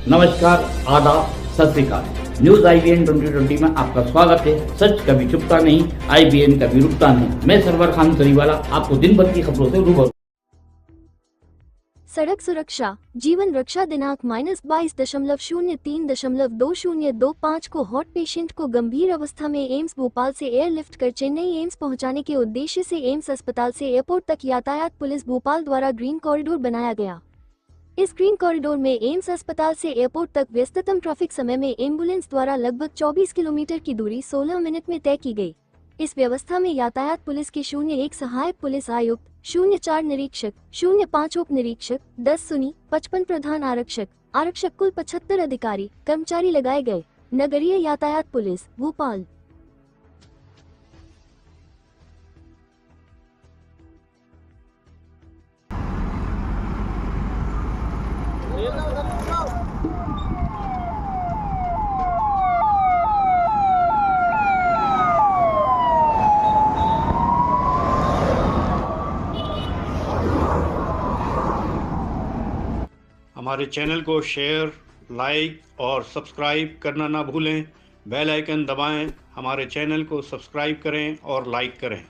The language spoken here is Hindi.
नमस्कार, आदाब, सत श्री अकाल। न्यूज IBN 2020 में आपका स्वागत है। सच कभी छुपता नहीं, IBN कभी रुकता नहीं। मैं सरवर खान सरीवाला आपको दिन भर की खबरों से रूबरू। सड़क सुरक्षा जीवन रक्षा दिनांक -22.03.2025 को हॉट पेशेंट को गंभीर अवस्था में एम्स भोपाल से एयरलिफ्ट कर चेन्नई एम्स पहुंचाने के उद्देश्य से एम्स अस्पताल से एयरपोर्ट तक यातायात पुलिस भोपाल द्वारा ग्रीन कॉरिडोर बनाया गया। इस ग्रीन कॉरिडोर में एम्स अस्पताल से एयरपोर्ट तक व्यस्ततम ट्रैफिक समय में एम्बुलेंस द्वारा लगभग 24 किलोमीटर की दूरी 16 मिनट में तय की गई। इस व्यवस्था में यातायात पुलिस के 01 सहायक पुलिस आयुक्त, 04 निरीक्षक, 05 उप निरीक्षक, 10 सुनी, 55 प्रधान आरक्षक कुल 75 अधिकारी कर्मचारी लगाए गए। नगरीय यातायात पुलिस भोपाल। हमारे चैनल को शेयर, लाइक और सब्सक्राइब करना ना भूलें। बेल आइकन दबाएं, हमारे चैनल को सब्सक्राइब करें और लाइक करें।